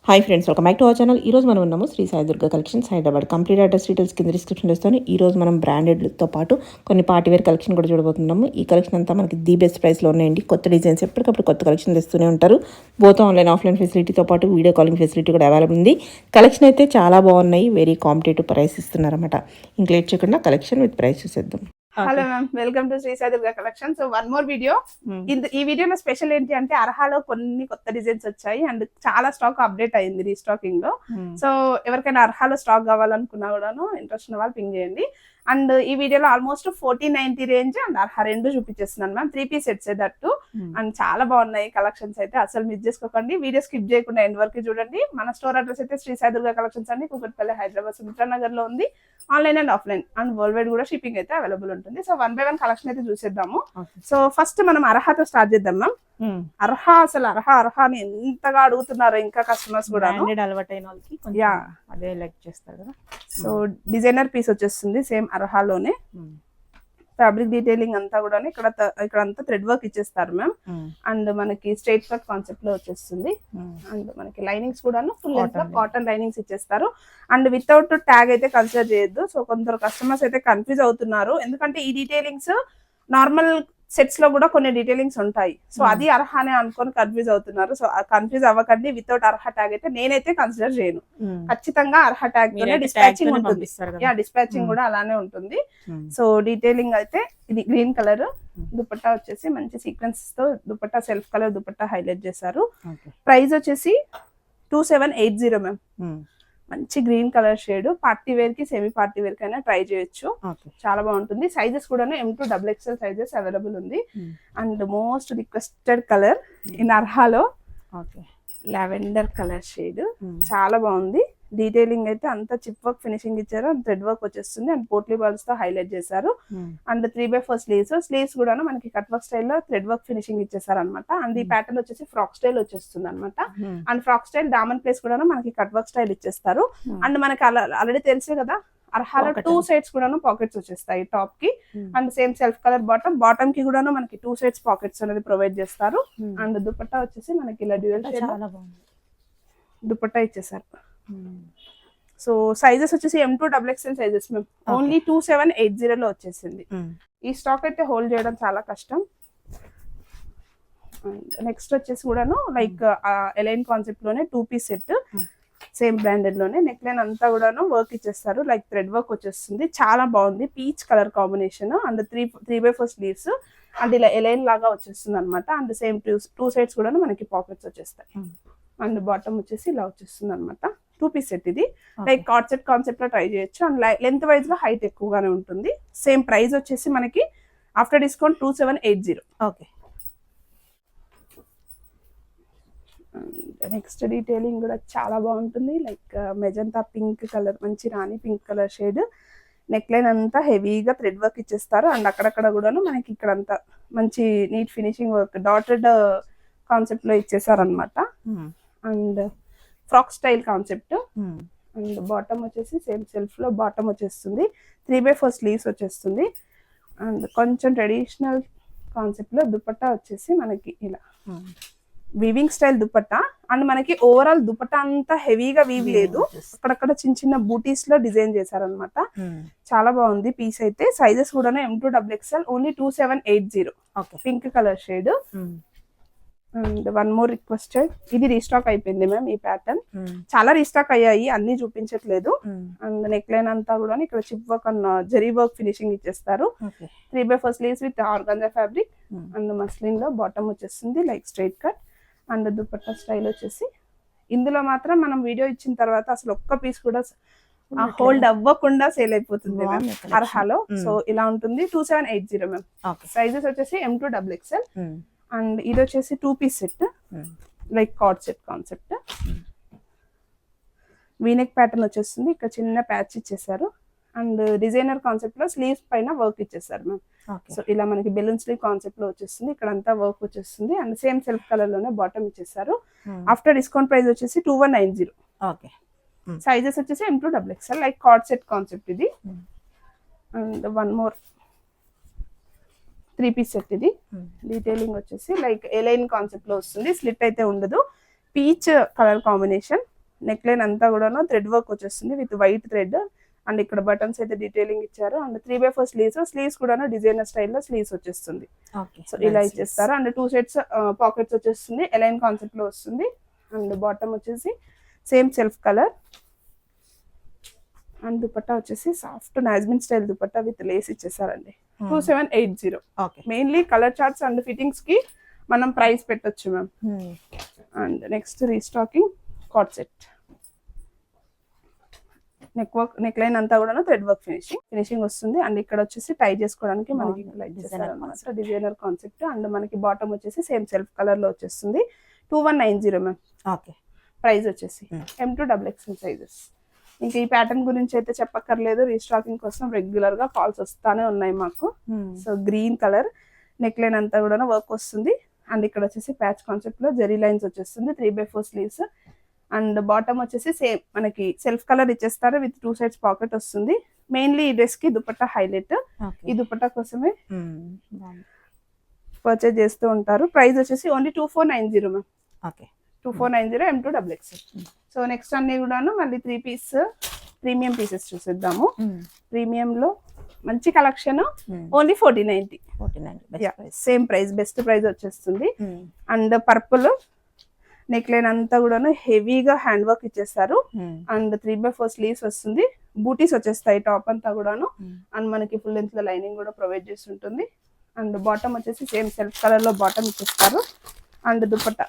Hi friends, welcome back to our channel. ఈరోజు మనం ఉన్నాము Shri Sai Durga collections Hyderabad. Complete address details కింద డిస్క్రిప్షన్లో ఇస్తాను. ఈరోజు మనం బ్రాండెడ్తో పాటు కొన్ని పార్టీవేర్ కలెక్షన్ కూడా చూడబోతున్నాము. ఈ కలెక్షన్ అంతా మనకి ది బెస్ట్ ప్రైస్లో ఉన్నాయండి. కొత్త డిజైన్స్ ఎప్పటికప్పుడు కొత్త కలెక్షన్ తెస్తూనే ఉంటారు. బోత్ ఆన్లైన్ ఆఫ్లైన్ ఫెసిలిటీతో పాటు వీడియో కాలింగ్ ఫెసిలిటీ కూడా అవైలబుల్ ఉంది. కలెక్షన్ అయితే చాలా బాగున్నాయి. వెరీ కాంపిటేటివ్ ప్రైస్ ఇస్తున్నారన్నమాట. ఇంకా లేట్ చేయకుండా కలెక్షన్ విత్ ప్రైస్ చూసేద్దాం. Hello ma'am, welcome to Sri Sai Durga collection. So one more video. ఈ వీడియోలో స్పెషల్ ఏంటి అంటే అర్హాలో కొన్ని కొత్త డిజైన్స్ వచ్చాయి అండ్ చాలా స్టాక్ అప్డేట్ అయింది రీస్టాకింగ్ లో. సో ఎవరికైనా అర్హాలో స్టాక్ కావాలనుకున్నా కూడాను ఇంట్రెస్ట్ ఉన్న వాళ్ళు పింగ్ చేయండి. అండ్ ఈ వీడియోలో ఆల్మోస్ట్ 1490 రేంజ్ అండ్ అర్హ రెండు చూపించేస్తున్నాను మ్యామ్. 3 పీస్ సెట్స్ దట్టు అండ్ చాలా బాగున్నాయి కలెక్షన్స్ అయితే. అసలు మిస్ చేసుకోకండి, వీడియో స్కిప్ చేయకుండా ఎండ్ వరకు చూడండి. మన స్టోర్ అడ్రస్ అయితే శ్రీ సాయి దుర్గా కలెక్షన్స్ అండి, కూకట్పల్లి, హైదరాబాద్, సుమిత్రానగర్ లో ఉంది. Online and offline and world wide కూడా షిప్పింగ్ అయితే అవైలబుల్ ఉంటుంది. సో 1 by 1 కలెక్షన్ అయితే చూసేద్దాము. సో ఫస్ట్ మనం అర్హతో స్టార్ట్ చేద్దాం మ్యామ్. అర్హ అసలు అర్హ అని ఎంతగా అడుగుతున్నారు ఇంకా కస్టమర్స్ కూడా. అలవాటైన వాళ్ళకి అదే లైక్ చేస్తారు కదా. సో డిజైనర్ పీస్ వచ్చేస్తుంది సేమ్ అర్హాలోనే. ఫ్యాబ్రిక్ డీటెయిలింగ్ అంతా కూడా ఇక్కడ అంతా థ్రెడ్ వర్క్ ఇచ్చేస్తారు మ్యామ్. అండ్ మనకి స్ట్రైట్ కట్ కాన్సెప్ట్ లో వచ్చేస్తుంది. అండ్ మనకి లైనింగ్స్ కూడా ఫుల్ లెంత్ లో కాటన్ లైనింగ్స్ ఇచ్చేస్తారు. అండ్ వితౌట్ ట్యాగ్ అయితే కన్సిడర్ చేయొద్దు. సో కొందరు కస్టమర్స్ అయితే కన్ఫ్యూజ్ అవుతున్నారు, ఎందుకంటే ఈ డీటెయిలింగ్స్ నార్మల్ సెట్స్ లో కూడా కొన్ని డీటెయిలింగ్స్ ఉంటాయి. సో అది అర్హానే అనుకొని కన్ఫ్యూజ్ అవుతున్నారు. సో కన్ఫ్యూజ్ అవ్వకండి. వితౌట్ అర్హ ట్యాగ్ అయితే నేనైతే కన్సిడర్ చేయను. ఖచ్చితంగా అర్హ ట్యాగ్ తోనే డిస్పాచింగ్ ఉంటుంది. డిస్పాచింగ్ కూడా అలానే ఉంటుంది. సో డీటెయిలింగ్ అయితే ఇది గ్రీన్ కలర్. దుపట్టా వచ్చేసి మంచి సీక్వెన్స్ తో dupatta, self colour dupatta highlight చేశారు. ప్రైస్ వచ్చేసి 2780 మ్యామ్. మంచి green colour shade. Party wear కి సెమీ పార్టీ వేర్ కైనా ట్రై చేయొచ్చు, చాలా బాగుంటుంది. సైజెస్ కూడా M2 XXL సైజెస్ అవైలబుల్ ఉంది. And most requested colour in అర్హాలో లావెండర్ కలర్ షేడ్, చాలా బాగుంది. డీటెయిలింగ్ అయితే అంతా చిప్ వర్క్ ఫినిషింగ్ ఇచ్చారు. అండ్ థ్రెడ్ వర్క్ వచ్చేస్తుంది. అండ్ పోట్లీ బాల్స్ తో హైలైట్ చేశారు. అండ్ 3/4 స్లీవ్స్ కూడా మనకి కట్ వర్క్ స్టైల్లో థ్రెడ్ వర్క్ ఫినిషింగ్ ఇచ్చేసారు అనమాట. అండ్ ఈ ప్యాటర్న్ వచ్చేసి ఫ్రాక్ స్టైల్ వచ్చేస్తుంది అనమాట. And frock style Daman place కూడా మనకి కట్ వర్క్ స్టైల్ ఇచ్చేస్తారు. అండ్ మనకి ఆల్రెడీ తెలిసే కదా, అర్హాలో 2 సైడ్స్ కూడా పాకెట్స్ వచ్చేస్తాయి టాప్ కి. And same self colour bottom కి కూడా మనకి 2 సైడ్స్ పాకెట్స్ అనేది ప్రొవైడ్ చేస్తారు. అండ్ దుపట్టా వచ్చేసి మనకి ఇలా డ్యూయల్ షేడ్ దుపట్టా ఇచ్చేసారు. సో సైజెస్ వచ్చేసి M2 XXL సైజెస్ మేము. ఓన్లీ 2780 లో వచ్చేసింది. ఈ స్టాక్ అయితే హోల్డ్ చేయడం చాలా కష్టం. నెక్స్ట్ వచ్చేసి కూడాను లైక్ ఎలైన్ కాన్సెప్ట్ లోనే 2 పీస్ సెట్, సేమ్ బ్రాండెడ్ లోనే. నెక్ లైన్ అంతా కూడాను వర్క్ ఇచ్చేస్తారు. లైక్ థ్రెడ్ వర్క్ వచ్చేస్తుంది, చాలా బాగుంది. Peach colour combination. And 3/4 sleeves. And ఇలా ఎలైన్ లాగా వచ్చేస్తుంది అనమాట. అండ్ సేమ్ 2 సైడ్స్ కూడా మనకి పాకెట్స్ వచ్చేస్తాయి. అండ్ బాటమ్ వచ్చేసి ఇలా వచ్చేస్తుంది అనమాట. 2 పీస్ సెట్ ఇది. లైక్ కార్డ్ సెట్ కాన్సెప్ట్ లో ట్రై చేయొచ్చు. అండ్ లెంత్ వైజ్ గా హైట్ ఎక్కువగానే ఉంటుంది. సేమ్ ప్రైస్ వచ్చేసి మనకి after discount 2780. Okay. Next detailing కూడా చాలా బాగుంటుంది. లైక్ మెజంతా పింక్ కలర్, మంచి రాణి pink colour shade. Neck line అంతా హెవీగా థ్రెడ్ వర్క్ ఇచ్చేస్తారు. అండ్ అక్కడక్కడ కూడాను మనకి ఇక్కడ అంతా మంచి neat finishing work dotted concept లో ఇచ్చేసారు అనమాట. And frock style concept. And bottom వచ్చేసి సేమ్ సెల్ఫ్ లో బాటమ్ వచ్చేస్తుంది. 3/4 స్లీవ్స్ వచ్చేస్తుంది. అండ్ కొంచెం ట్రెడిషనల్ కాన్సెప్ట్ లో దుపట్టా వచ్చేసి మనకి ఇలా వీవింగ్ స్టైల్ దుపట్టా. అండ్ మనకి ఓవరాల్ దుపట్టా అంతా హెవీగా వీవ్ లేదు, అక్కడక్కడ చిన్న చిన్న బూటీస్ లో డిజైన్ చేశారనమాట. చాలా బాగుంది పీస్ అయితే. సైజెస్ కూడా M2 XXL only 2780. Pink colour shade. And one more requested, ఇది రీస్టాక్ అయిపోయింది మ్యామ్. ఈ ప్యాటర్న్ చాలా రీస్టాక్ అయ్యాయి, అన్ని చూపించట్లేదు. అండ్ నెక్ లైన్ అంతా కూడా ఇక్కడ చిప్ వర్క్ అన్న జరీ వర్క్ ఫినిషింగ్ ఇచ్చేస్తారు. 3/4 sleeves with organza fabric. And muslin లో బాటమ్ వచ్చేస్తుంది like straight cut. And dupatta style వచ్చేసి ఇందులో మాత్రం మనం వీడియో ఇచ్చిన తర్వాత అసలు ఒక్క పీస్ కూడా హోల్డ్ అవ్వకుండా సేల్ అయిపోతుంది అర్హాలో. సో ఇలా ఉంటుంది. 2780 మ్యామ్. సైజెస్ వచ్చేసి M2 XXL. అండ్ ఇది వచ్చేసి 2 piece set, like card set concept. V neck pattern వచ్చేస్తుంది. ఇక్కడ చిన్న ప్యాచ్ ఇచ్చేసారు. అండ్ డిజైనర్ కాన్సెప్ట్ లో స్లీవ్స్ పైన వర్క్ ఇచ్చేసారు మ్యామ్. సో ఇలా మనకి బెలూన్ స్లీవ్ కాన్సెప్ట్ లో వచ్చేస్తుంది. ఇక్కడ అంతా వర్క్ వచ్చేస్తుంది. అండ్ సేమ్ సెల్ఫ్ కలర్ లోనే బాటమ్ ఇచ్చేసారు. ఆఫ్టర్ డిస్కౌంట్ ప్రైస్ వచ్చేసి 2190. సైజెస్ వచ్చేసి M2 XXL like card set concept ఇది. And one more 3 piece set ఇది. డీటెయిలింగ్ వచ్చేసి లైక్ ఎలైన్ కాన్సెప్ట్ లో వస్తుంది. స్లిట్ అయితే ఉండదు. Peach colour combination. Neck line అంతా కూడాను థ్రెడ్ వర్క్ వచ్చేస్తుంది విత్ వైట్ థ్రెడ్. అండ్ ఇక్కడ బటన్స్ అయితే డీటెయిలింగ్ ఇచ్చారు. అండ్ 3/4 స్లీవ్స్ కూడాను డిజైనర్ స్టైల్లో స్లీవ్స్ వచ్చేస్తుంది. సో ఇలా ఇచ్చేస్తారు. అండ్ 2 సెట్స్ పాకెట్స్ వచ్చేస్తుంది. ఎలైన్ కాన్సెప్ట్ లో వస్తుంది. అండ్ బాటమ్ వచ్చేసి same self colour. And dupatta వచ్చేసి సాఫ్ట్ నాజ్మిన్ స్టైల్ దుపట్టా విత్ లేస్ ఇచ్చేసారండి. 2780. Mainly colour charts and fittings కి మనం ప్రైస్ పెట్టొచ్చు మ్యామ్. అండ్ నెక్స్ట్ రీస్టాకింగ్ కాట్ సెట్. నెక్ లైన్ అంతా కూడా థ్రెడ్ వర్క్ ఫినిషింగ్ వస్తుంది. అండ్ ఇక్కడ వచ్చేసి టై చేసుకోవడానికి మనకి డిజైనర్ కాన్సెప్ట్. అండ్ మనకి బాటమ్ వచ్చేసి సేమ్ సెల్ఫ్ కలర్ లో వచ్చేస్తుంది. 2190 మ్యామ్. ఓకే. ప్రైస్ వచ్చేసి M2XXL సైజెస్. ఇంకా ఈ ప్యాటర్న్ గురించి అయితే చెప్పక్కర్లేదు. రీస్టాకింగ్ కోసం రెగ్యులర్ గా కాల్స్ వస్తానే ఉన్నాయి మాకు. So green colour neck line అంతా కూడా వర్క్ వస్తుంది. అండ్ ఇక్కడ వచ్చేసి ప్యాచ్ కాన్సెప్ట్ లో జెరీ లైన్స్ వచ్చేస్తుంది. 3/4 స్లీవ్స్. అండ్ బాటమ్ వచ్చేసి సేమ్ మనకి సెల్ఫ్ కలర్ ఇచ్చేస్తారు విత్ 2 సైడ్స్ పాకెట్ వస్తుంది. మెయిన్లీ ఈ డ్రెస్ కి దుపట్టా హైలైట్. ఈ దుపట్టా కోసమే పర్చేజ్ చేస్తూ ఉంటారు. ప్రైస్ వచ్చేసి only 2490 ma'am. Okay. 2490 M2XXL. So next అన్ని కూడాను మళ్ళీ 3 పీస్ ప్రీమియం పీసెస్ చూసేద్దాము. ప్రీమియం లో మంచి collection only 1490. Same price, best price వచ్చేస్తుంది. అండ్ పర్పుల్ నెక్ లైన్ అంతా కూడాను హెవీగా హ్యాండ్ వర్క్ ఇచ్చేస్తారు. అండ్ 3/4 స్లీవ్స్ వస్తుంది. బూటీస్ వచ్చేస్తాయి టాప్ అంతా కూడాను. అండ్ మనకి ఫుల్ లెంత్ లో లైనింగ్ కూడా ప్రొవైడ్ చేస్తుంటుంది. అండ్ బాటమ్ వచ్చేసి సేమ్ సెల్ఫ్ కలర్ లో బాటమ్ ఇచ్చేస్తారు. అండ్ దుపట్టా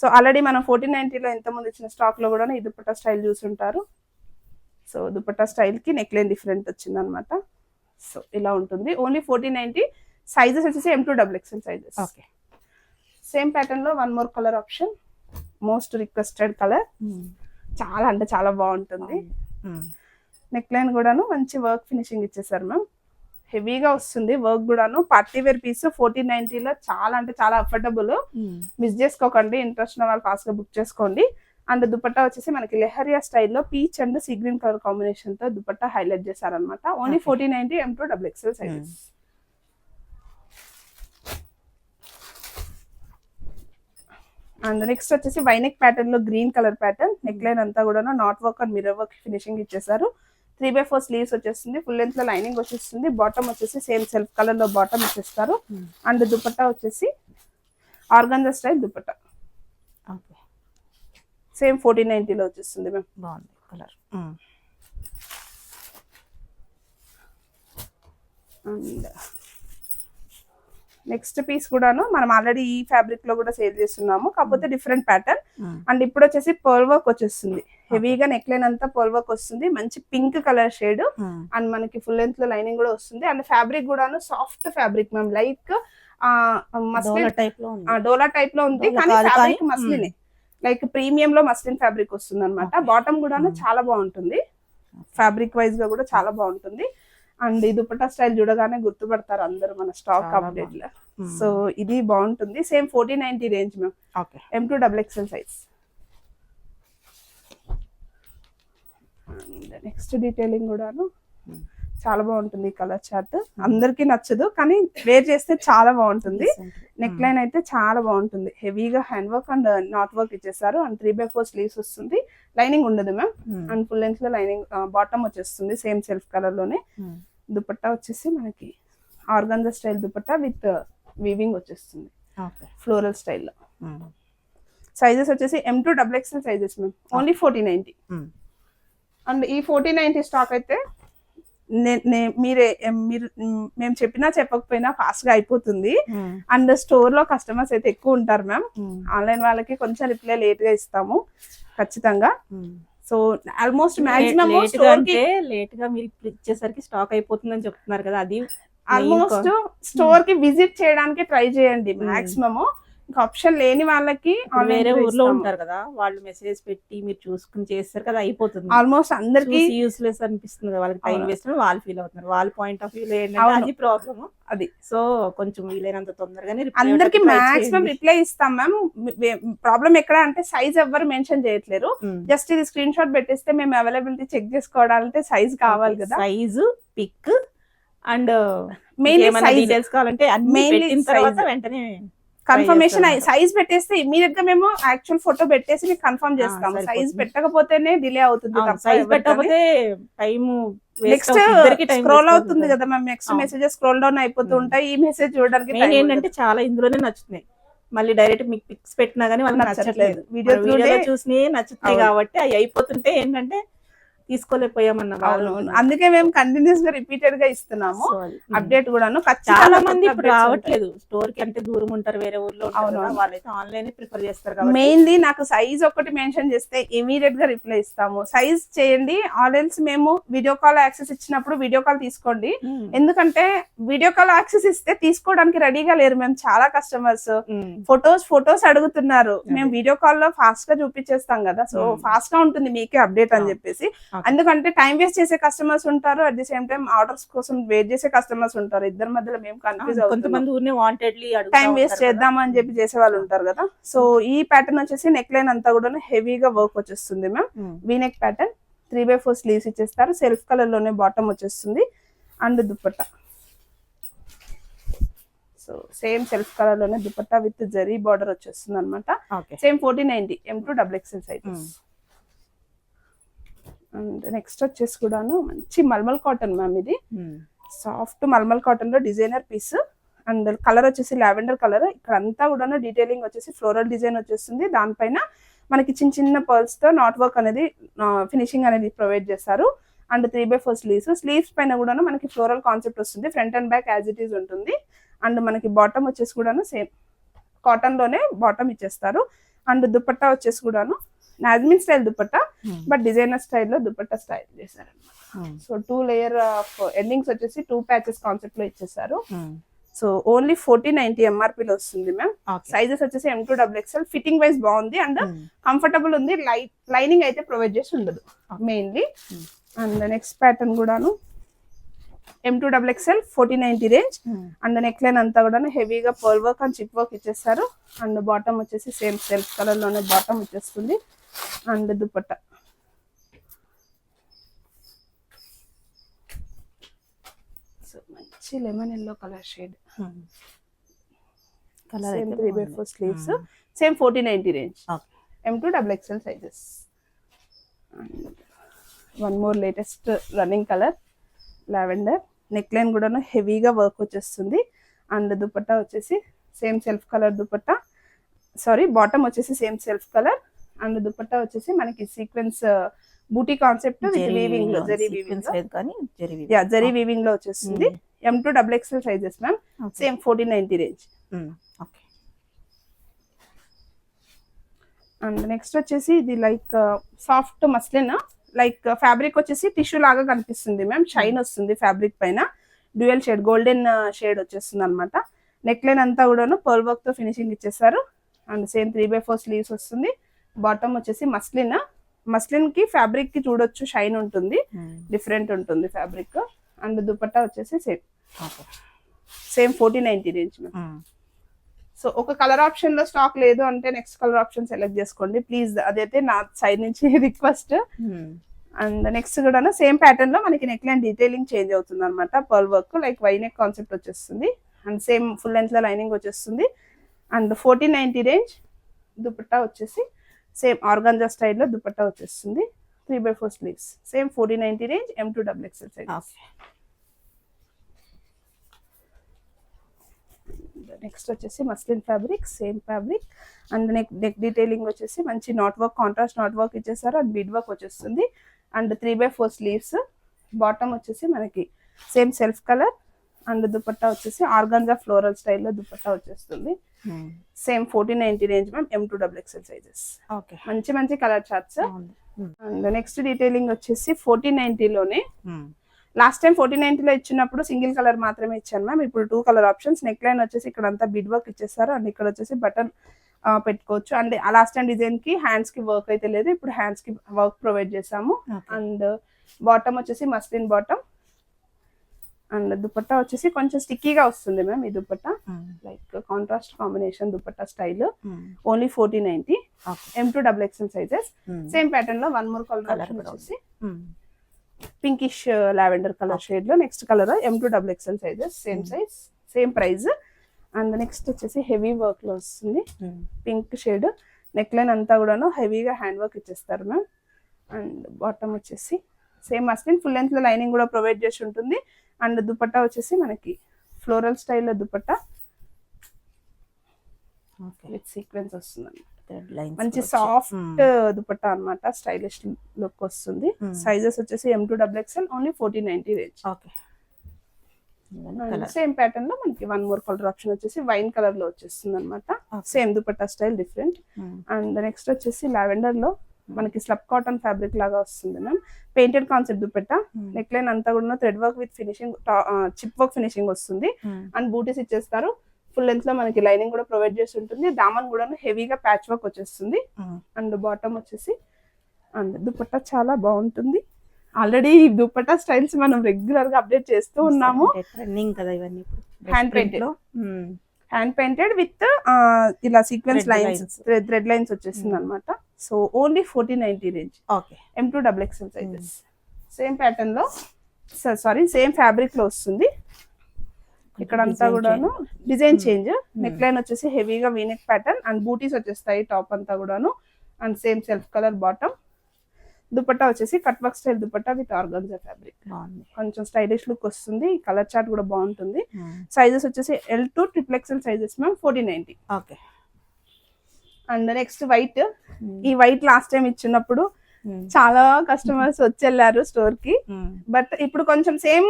సో ఆల్రెడీ మనం 1490లో ఎంతమంది ఇచ్చిన స్టాక్ లో కూడా ఈ దుపట్టా స్టైల్ చూసుంటారు. సో దుపట్టా స్టైల్ కి నెక్ లైన్ డిఫరెంట్ వచ్చింది అనమాట. సో ఇలా ఉంటుంది. ఓన్లీ 1490. సైజెస్ వచ్చేసి M2XXL sizes. Okay. Same pattern లో one more colour option, most requested colour. చాలా అంటే చాలా బాగుంటుంది. నెక్ లైన్ కూడాను మంచి వర్క్ ఫినిషింగ్ ఇచ్చేసారు మ్యామ్. హెవీగా వస్తుంది వర్క్ కూడాను. పార్టీ వేర్ పీస్ 1490లో చాలా అంటే చాలా అఫోర్డబుల్. మిస్ చేసుకోకండి. ఇంట్రెస్ట్ ఉన్న వాళ్ళు ఫాస్ట్ గా బుక్ చేసుకోండి. అండ్ దుపట్టా వచ్చేసి మనకి లెహరియా స్టైల్లో peach and sea green colour combination తో దుపట్టా హైలైట్ చేశారనమాట. Only 1490 M2XXL sizes. And next వచ్చేసి వైనెక్ ప్యాటర్న్ లో green colour pattern. Neck line అంతా కూడా not work and mirror work finishing ఇచ్చేసారు. 3/4 స్లీవ్స్ వచ్చేస్తుంది. ఫుల్ లెంత్ లో లైనింగ్ వచ్చేస్తుంది. బాటమ్ వచ్చేసి సేమ్ సెల్ఫ్ కలర్ లో బాటమ్ ఇచ్చేస్తారు. అండ్ దుపట్టా వచ్చేసి ఆర్గాన్జా స్టైల్ దుపట్టా. సేమ్ 1490లో వచ్చేస్తుంది మ్యామ్. బాగుంది కలర్. అండ్ నెక్స్ట్ పీస్ కూడాను మనం ఆల్రెడీ ఈ ఫ్యాబ్రిక్ లో కూడా సేల్ చేస్తున్నాము, కాకపోతే డిఫరెంట్ ప్యాటర్న్. అండ్ ఇప్పుడు వచ్చేసి పర్ల్ వర్క్ వచ్చేస్తుంది. హెవీగా నెక్ లైన్ అంతా పర్ల్ వర్క్ వస్తుంది. మంచి పింక్ కలర్ షేడ్. అండ్ మనకి ఫుల్ లెంత్ లో లైనింగ్ కూడా వస్తుంది. అండ్ ఫ్యాబ్రిక్ కూడాను సాఫ్ట్ ఫ్యాబ్రిక్ మ్యామ్. లైక్ డోలా టైప్ లో ఉంది కానీ ఫ్యాబ్రిక్ మస్లినే. లైక్ ప్రీమియం లో మస్లిన్ ఫ్యాబ్రిక్ వస్తుంది అనమాట. బాటమ్ కూడాను చాలా బాగుంటుంది. ఫ్యాబ్రిక్ వైజ్ గా కూడా చాలా బాగుంటుంది. అండ్ ఈ దుపట్టా స్టైల్ చూడగానే గుర్తుపడతారు అందరూ మన స్టాక్ అప్డేట్ లో. సో ఇది బాగుంటుంది. Same 1490 range ma'am. M2XXL size. And next detailing కూడాను చాలా బాగుంటుంది. కలర్ చార్ట్ అందరికి నచ్చదు కానీ వేర్ చేస్తే చాలా బాగుంటుంది. నెక్ లైన్ అయితే చాలా బాగుంటుంది. హెవీగా hand work and not work ఇచ్చేసారు. అండ్ 3/4 స్లీవ్స్ వస్తుంది. లైనింగ్ ఉండదు మ్యామ్. అండ్ ఫుల్ లెంత్ లో లైనింగ్ బాటమ్ వచ్చేస్తుంది సేమ్ సెల్ఫ్ కలర్ లోనే. దుపట్టా వచ్చేసి మనకి organza style dupatta with weaving వచ్చేస్తుంది ఫ్లోరల్ స్టైల్లో. సైజెస్ వచ్చేసి M2XXL sizes ma'am. Only 1490. And ఈ 1490 స్టాక్ అయితే మీరు మేము చెప్పినా చెప్పకపోయినా ఫాస్ట్ గా అయిపోతుంది. అండ్ స్టోర్ లో కస్టమర్స్ అయితే ఎక్కువ ఉంటారు మ్యామ్. ఆన్లైన్ వాళ్ళకి కొంచెం రిప్లై లేట్ గా ఇస్తాము ఖచ్చితంగా. సో ఆల్మోస్ట్ మాక్సిమం లేట్ గా మీరు ఇచ్చేసరికి స్టాక్ అయిపోతుందని చెప్తున్నారు కదా, అది ఆల్మోస్ట్ స్టోర్ కి విజిట్ చేయడానికి ట్రై చేయండి మాక్సిమం. ఇంకా ఆప్షన్ లేని వాళ్ళకి వేరే ఊర్లో ఉంటారు కదా, వాళ్ళు మెసేజ్ పెట్టి మీరు చూసుకుని చేస్తారు కదా, అయిపోతుంది. ఆల్మోస్ట్ అందరికి యూస్లెస్ అనిపిస్తుంది కదా, వాళ్ళకి టైం వేస్ట్ వాళ్ళు ఫీల్ అవుతున్నారు. వాళ్ళ పాయింట్ ఆఫ్ వ్యూ ఏంటంటే అది ప్రాబ్లమ్. అది సో కొంచెం వీలైనంత తొందరగానే అందరికి మాక్సిమం రిప్లై ఇస్తాం మ్యామ్. ప్రాబ్లం ఎక్కడ అంటే సైజ్ ఎవ్వరు మెన్షన్ చేయట్లేరు. జస్ట్ ఇది స్క్రీన్ షాట్ పెట్టేస్తే మేము అవైలబిలిటీ చెక్ చేసుకోవడాలంటే సైజ్ కావాలి కదా. Size pic and main details కావాలంటే అన్ని పెట్టిన తర్వాత వెంటనే కన్ఫర్మేషన్ సైజ్ పెట్టేస్తే ఇమీడియట్ గా మేము యాక్చువల్ ఫోటో పెట్టేసి మీకు కన్ఫర్మ్ చేస్తాము. సరిపోతుంది. సైజ్ పెట్టకపోతేనే డిలే అవుతుంది. సైజ్ పెట్టకపోతే టైం నెక్స్ట్ స్క్రోల్ అవుతుంది కదా ma'am, next messages scroll down అయిపోతూ ఉంటాయి. ఈ మెసేజ్ చూడడానికి మెయిన్ ఏంటంటే చాలా ఇందులోనే నచ్చుతున్నాయి. మళ్ళీ డైరెక్ట్ మీకు పిక్స్ పెట్టినా గానీ వాళ్ళకి నచ్చట్లేదు. వీడియో చూసి నచ్చుతాయి కాబట్టి అవి అయిపోతుంటే ఏంటంటే తీసుకోలేకపోయామన్న వాళ్ళు. అందుకే మేము కంటిన్యూస్ గా రిపీటెడ్ గా ఇస్తున్నాము అప్డేట్ కూడాను. చాలా మంది ఇప్పుడు రావట్లేదు స్టోర్ కి, అంటే దూరం ఉంటారు వేరే ఊర్లో, వాళ్ళైతే ఆన్లైన్ ప్రిఫర్ చేస్తారు. మెయిన్లీ నాకు సైజ్ ఒకటి మెన్షన్ చేస్తే ఇమీడియట్ గా రిప్లై ఇస్తాము. సైజ్ చేయండి, ఆల్రెల్స్ మేము వీడియో కాల్ యాక్సెస్ ఇచ్చినప్పుడు వీడియో కాల్ తీసుకోండి. ఎందుకంటే వీడియో కాల్ యాక్సెస్ ఇస్తే తీసుకోవడానికి రెడీగా లేరు మేము. చాలా కస్టమర్స్ ఫొటోస్ అడుగుతున్నారు. మేము వీడియో కాల్ లో ఫాస్ట్ గా చూపించేస్తాం కదా, సో ఫాస్ట్ గా ఉంటుంది మీకే అప్డేట్ అని చెప్పేసి. ఎందుకంటే టైం వేస్ట్ చేసే కస్టమర్స్ ఉంటారు, at the same time orders కోసం వెయిట్ చేసే కస్టమర్స్ ఉంటారు. ఇద్దరి మధ్యలో మేము కన్ఫ్యూజ్ అవుతాం. టైం వేస్ట్ చేద్దాం అని చెప్పి చేసే వాళ్ళు ఉంటారు కదా. సో ఈ ప్యాటర్న్ వచ్చేసి నెక్ లైన్ అంతా కూడా హెవీగా వర్క్ వచ్చేస్తుంది ma'am. V neck pattern 3/4 sleeves ఇచ్చేస్తారు. సెల్ఫ్ కలర్ లోనే బాటమ్ వచ్చేస్తుంది and dupatta. So same self colour లోనే దుపట్టా విత్ జరీ బార్డర్ వచ్చేస్తుంది అనమాట. Same 1490 M2 XXL sizes. And next వచ్చేసి కూడాను మంచి మల్మల్ కాటన్ మ్యామ్. ఇది సాఫ్ట్ మల్మల్ కాటన్ లో డిజైనర్ పీస్ అండ్ కలర్ వచ్చేసి లావెండర్ కలర్. ఇక్కడ అంతా కూడా డీటెయిలింగ్ వచ్చేసి ఫ్లోరల్ డిజైన్ వచ్చేస్తుంది. దానిపైన మనకి చిన్న చిన్న పర్ల్స్ తో నాట్ వర్క్ అనేది ఫినిషింగ్ అనేది ప్రొవైడ్ చేస్తారు. అండ్ 3/4 స్లీవ్స్ పైన కూడా మనకి ఫ్లోరల్ కాన్సెప్ట్ వస్తుంది. Front and back as it is ఉంటుంది. అండ్ మనకి బాటమ్ వచ్చేసి కూడాను సేమ్ కాటన్ లోనే బాటమ్ ఇచ్చేస్తారు. అండ్ దుపట్టా వచ్చేసి కూడాను నాజ్మిన్ స్టైల్ దుపట్టా, బట్ డిజైనర్ స్టైల్లో దుపట్టా స్టైల్ చేశారు అనమాట. సో 2 లేయర్ ఆఫ్ ఎండింగ్స్ వచ్చేసి 2 ప్యాచెస్ కాన్సెప్ట్ లో ఇచ్చేసారు. సో ఓన్లీ 1490 MRP లో వస్తుంది మ్యామ్. సైజెస్ వచ్చేసి M2 XXL. ఫిట్టింగ్ వైజ్ బాగుంది అండ్ కంఫర్టబుల్ ఉంది. లైనింగ్ అయితే ప్రొవైడ్ చేసి ఉండదు మెయిన్లీ. అండ్ నెక్స్ట్ ప్యాటర్న్ కూడాను M2 XXL 1490 range. And neck line అంతా కూడా హెవీగా pearl work and chip work ఇచ్చేస్తారు. అండ్ బాటమ్ వచ్చేసి సేమ్ సెల్ఫ్ కలర్ లోనే బాటమ్ వచ్చేస్తుంది. అండ్ దుపట్టా సో మంచి lemon yellow colour shade. Same 3/4 sleeves. Same 1490 range. M2 XXL sizes. One more latest running colour lavender. Neck line కూడా హెవీగా work వచ్చేస్తుంది. And dupatta వచ్చేసి same self colour dupatta, sorry bottom వచ్చేసి same self colour. And dupatta వచ్చేసి మనకి sequence buti concept with weaving లో, zari weaving లో వచ్చేస్తుంది. M2 XXL sizes ma'am. Same 1490 range. And next వచ్చేసి ఇది like soft muslin, like fabric వచ్చేసి టిష్యూ లాగా కనిపిస్తుంది మ్యామ్. షైన్ వస్తుంది ఫ్యాబ్రిక్ పైన. డ్యూయల్ షేడ్ గోల్డెన్ షేడ్ వచ్చేస్తుంది అనమాట. నెక్ లైన్ అంతా కూడాను పర్ల్ వర్క్ తో ఫినిషింగ్ ఇచ్చేసారు. అండ్ సేమ్ 3/4 స్లీవ్స్ వస్తుంది. బాటమ్ వచ్చేసి మస్లిన్ కి ఫ్యాబ్రిక్ కి చూడొచ్చు షైన్ ఉంటుంది, డిఫరెంట్ ఉంటుంది ఫ్యాబ్రిక్. అండ్ దుపట్టా వచ్చేసి సేమ్ 1490 రేంజ్ మ్యామ్. సో ఒక కలర్ ఆప్షన్ లో స్టాక్ లేదు అంటే నెక్స్ట్ కలర్ ఆప్షన్ సెలెక్ట్ చేసుకోండి ప్లీజ్, అదైతే నా సైడ్ నుంచి రిక్వెస్ట్. అండ్ నెక్స్ట్ కూడా సేమ్ ప్యాటర్న్ లో మనకి నెక్ లైన్ డీటెయిలింగ్ చేంజ్ అవుతుంది అనమాట. Pearl work like Y neck concept వచ్చేస్తుంది. అండ్ సేమ్ ఫుల్ లెంత్ లో లైనింగ్ వచ్చేస్తుంది. And 1490 range. దుపట్టా వచ్చేసి సేమ్ ఆర్గాంజా స్టైల్లో దుపట్టా వచ్చేస్తుంది. 3/4 sleeves. Same 1490 range. M2 XXL size. Next వచ్చేసి muslin fabric, same fabric. And neck detailing వచ్చేసి మంచి not work, contrast not work ఇచ్చేసారు. అండ్ బీడ్ వర్క్ వచ్చేస్తుంది. And 3/4 sleeves. బాటమ్ వచ్చేసి మనకి same self colour. And dupatta వచ్చేసి ఆర్గాంజా ఫ్లోరల్ స్టైల్లో దుపట్టా వచ్చేస్తుంది. Same 1490 range ma'am. M2 XXL sizes. మంచి మంచి colour charts. And next detailing వచ్చేసి 1490 లోనే. లాస్ట్ టైం 1490 లో ఇచ్చినప్పుడు సింగిల్ కలర్ మాత్రమే ఇచ్చాను మ్యామ్. ఇప్పుడు 2 కలర్ ఆప్షన్స్. నెక్ లైన్ వచ్చేసి ఇక్కడ అంతా బిడ్ వర్క్ ఇచ్చేసారు. అండ్ ఇక్కడ వచ్చేసి బటన్ పెట్టుకోవచ్చు. అండ్ లాస్ట్ టైం డిజైన్ కి హ్యాండ్స్ కి వర్క్ అయితే లేదు, ఇప్పుడు హ్యాండ్స్ కి వర్క్ ప్రొవైడ్ చేసాము. అండ్ బాటమ్ వచ్చేసి మస్లిన్ బాటమ్. అండ్ దుపట్టా వచ్చేసి కొంచెం స్టిక్కీగా వస్తుంది మ్యామ్ ఈ dupatta, like contrast combination dupatta style. Only 1490. M2 XXL sizes. Same pattern లో వన్ మోర్ కలర్ వచ్చేసి పింకిష్ లావెండర్ కలర్ షేడ్ లో next colour. M2 XXL sizes. Same size, same price. And next వచ్చేసి heavy work లో వస్తుంది, pink shade. Neck line అంతా కూడాను హెవీగా hand work ఇచ్చేస్తారు మ్యామ్. అండ్ బాటమ్ వచ్చేసి సేమ్ మస్లిన్, ఫుల్ లెంత్ లో లైనింగ్ కూడా ప్రొవైడ్ చేసి ఉంటుంది. అండ్ దుపట్టా వచ్చేసి మనకి ఫ్లోరల్ స్టైల్లో దుపట్టా విత్ సీక్వెన్స్ వస్తుంది, మంచి సాఫ్ట్ దుపట్టా అన్నమాట. స్టైలిష్ లుక్ వస్తుంది. సైజెస్ వచ్చేసి M2XXL, only 1490 range. Same pattern లో మనకి వన్ మోర్ కలర్ ఆప్షన్ వచ్చేసి వైన్ కలర్ లో వచ్చేస్తుంది అనమాట. Same dupatta style different. And next వచ్చేసి లావెండర్ లో మనకి స్లబ్ కాటన్ ఫ్యాబ్రిక్ లాగా వస్తుంది ma'am. Painted concept dupatta, neck line అంతా కూడా thread work with finishing, chip work finishing వస్తుంది. అండ్ బూటీస్ ఇచ్చేస్తారు. ఫుల్ లెంత్ లో మనకి లైనింగ్ కూడా ప్రొవైడ్ చేసి ఉంటుంది. దామన్ కూడా హెవీగా ప్యాచ్ వర్క్ వచ్చేస్తుంది. అండ్ బాటమ్ వచ్చేసి, అండ్ దుపట్టా చాలా బాగుంటుంది. ఆల్రెడీ ఈ దుపట్టా స్టైల్స్ మనం రెగ్యులర్ గా అప్డేట్ చేస్తూ ఉన్నాము. హ్యాండ్ పెయింటెడ్ విత్ ఇలా సీక్వెన్స్ లైన్స్, థ్రెడ్ లైన్స్ వచ్చేసింది అనమాట. So only 1490 range. M2XXL sizes. Same pattern లో సేమ్ ఫ్యాబ్రిక్ లో వస్తుంది. ఇక్కడ అంతా కూడాను డిజైన్ చేంజ్. నెక్ లైన్ వచ్చేసి హెవీగా వీనెక్ ప్యాటర్న్ అండ్ బూటీస్ వచ్చేస్తాయి టాప్ అంతా కూడాను. And same self colour bottom. Dupatta వచ్చేసి cut work style dupatta with organza fabric, కొంచెం స్టైలిష్ లుక్ వస్తుంది. కలర్ చార్ట్ కూడా బాగుంటుంది. సైజెస్ వచ్చేసి L2 XXL sizes ma'am, 1490. And next white. ఈ వైట్ లాస్ట్ టైం ఇచ్చినప్పుడు చాలా కస్టమర్స్ వచ్చి స్టోర్ కి. బట్ ఇప్పుడు కొంచెం సేమ్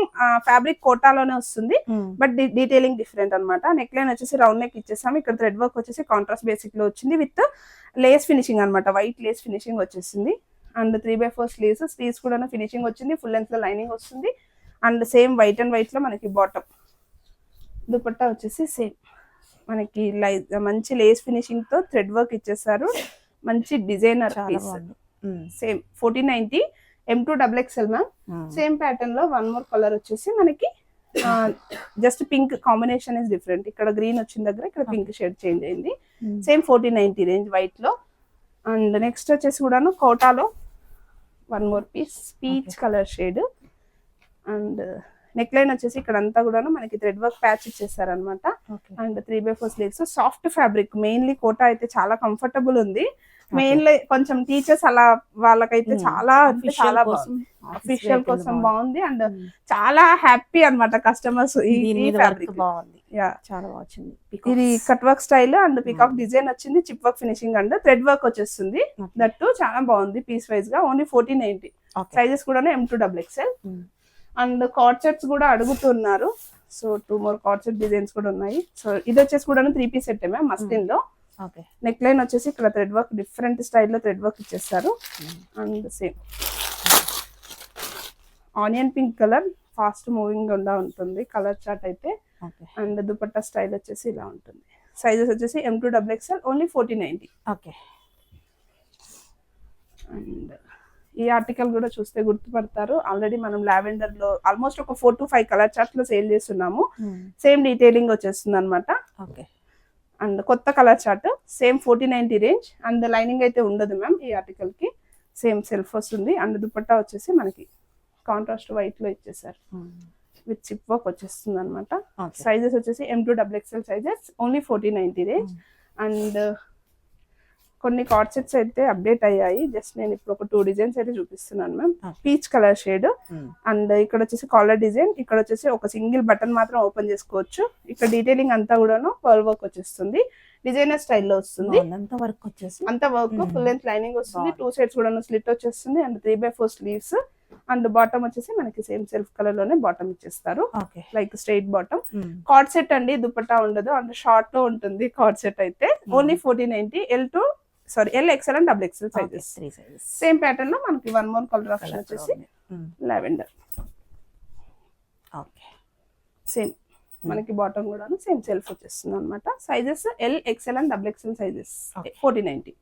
ఫ్యాబ్రిక్ కోటాలోనే వస్తుంది, బట్ డీటెయిలింగ్ డిఫరెంట్ అనమాట. నెక్ లైన్ వచ్చేసి రౌండ్ నెక్ ఇచ్చేసాము. ఇక్కడ థ్రెడ్ వర్క్ వచ్చేసి కాంట్రాస్ట్ బేసిక్ లో వచ్చింది విత్ లేస్ ఫినిషింగ్ అనమాట. వైట్ లేస్ ఫినిషింగ్ వచ్చేసింది. అండ్ 3/4 స్లీవ్స్ కూడా ఫినిషింగ్ వచ్చింది. ఫుల్ లెంత్ లో లైనింగ్ వస్తుంది. And same white and white లో మనకి బాటమ్. దుపట్టా వచ్చేసి సేమ్ మనకి మంచి లేస్ ఫినిషింగ్ తో థ్రెడ్ వర్క్ ఇచ్చేసారు. మంచి designer piece. Same 1490 M2XXL ma'am. Same pattern లో వన్ మోర్ కలర్ వచ్చేసి మనకి just pink combination is different. ఇక్కడ గ్రీన్ వచ్చిన దగ్గర ఇక్కడ పింక్ షేడ్ చేంజ్ అయింది. సేమ్ 1490 రేంజ్ వైట్ లో. అండ్ నెక్స్ట్ వచ్చేసి కూడాను కోటాలో one more peach colour shade. And neck line వచ్చేసి ఇక్కడ అంతా కూడా మనకి థ్రెడ్ వర్క్ ప్యాచ్ ఇచ్చేసారు అనమాట. And 3/4 sleeves. Soft fabric. Mainly Kota అయితే చాలా కంఫర్టబుల్ ఉంది. మెయిన్లీ కొంచెం టీచర్స్ అలా వాళ్ళకైతే చాలా అఫీషియల్ కోసం బాగుంది. అండ్ చాలా హ్యాపీ అనమాట కస్టమర్స్. ఈ ఫ్యాబ్రిక్ బాగుంది, చాలా బాగుంది. ఇది cut work style and peacock design వచ్చింది. Chip work finishing and thread work వచ్చేస్తుంది. దట్టు చాలా బాగుంది పీస్ వైజ్ గా. ఓన్లీ 1490. సైజెస్ కూడా M2XXL. అండ్ కార్డ్ సెట్స్ కూడా అడుగుతున్నారు. So 2 more coord set designs కూడా ఉన్నాయి. సో ఇది వచ్చేసి కూడా 3 piece సెట్ మ్యామ్ మస్లిన్ లో. నెక్ లైన్ వచ్చేసి ఇక్కడ థ్రెడ్ వర్క్ డిఫరెంట్ స్టైల్లో థ్రెడ్ వర్క్ ఇచ్చేస్తారు. And same onion pink colour, fast moving గా ఉంటుంది కలర్ చార్ట్ అయితే. అండ్ దుపట్టా స్టైల్ వచ్చేసి ఇలా ఉంటుంది. సైజెస్ వచ్చేసి M2XXL, ఓన్లీ 1490. అండ్ ఈ ఆర్టికల్ కూడా చూస్తే గుర్తుపడతారు. ఆల్రెడీ మనం లావెండర్ లో ఆల్మోస్ట్ ఒక 4 to 5 కలర్ చార్ట్స్ లో సేల్ చేస్తున్నాము. సేమ్ డీటెయిలింగ్ వచ్చేస్తుంది అనమాట. అండ్ కొత్త colour chart same 1490 range. And lining అయితే ఉండదు మ్యామ్ ఈ ఆర్టికల్ కి. సేమ్ సెల్ఫ్ వస్తుంది. అండ్ దుపట్టా వచ్చేసి మనకి కాంట్రాస్ట్ వైట్ లో ఇచ్చేసారు విత్ చిప్ వర్క్ వచ్చేస్తుంది అనమాట. సైజెస్ వచ్చేసి M2XXL sizes, only 1490 range. And కొన్ని కార్డ్ సెట్స్ అయితే అప్డేట్ అయ్యాయి. జస్ట్ నేను ఇప్పుడు ఒక 2 డిజైన్స్ అయితే చూపిస్తున్నాను ma'am. Peach colour shade. And ఇక్కడ వచ్చేసి కాలర్ డిజైన్. ఇక్కడ వచ్చేసి ఒక సింగిల్ బటన్ మాత్రం ఓపెన్ చేసుకోవచ్చు. ఇక్కడ డీటెయిలింగ్ అంతా కూడా పర్ల్ వర్క్ వచ్చేస్తుంది. డిజైనర్ స్టైల్లో వస్తుంది. అంత వర్క్ ఫుల్ లెంత్ లైనింగ్ వస్తుంది. 2 sides కూడా స్లిట్ వచ్చేస్తుంది. And 3/4 sleeves. అండ్ బాటమ్ వచ్చేసి మనకి సేమ్ సెల్ఫ్ కలర్ లోనే బాటమ్ ఇచ్చేస్తారు, like straight bottom. Card set అండి, దుపట్టా ఉండదు. అండ్ షార్ట్ లో ఉంటుంది కార్డ్ సెట్ అయితే. Only 1490. L, XL and XXL sizes. Same pattern లో మనకి వన్ మోర్ కలర్ ఆప్షన్ వచ్చేసి లావెండర్. సేమ్ మనకి బాటమ్ కూడా సేమ్ సెల్ఫ్ వచ్చేస్తుంది అనమాట. Sizes L, XL and XXL sizes. 1490.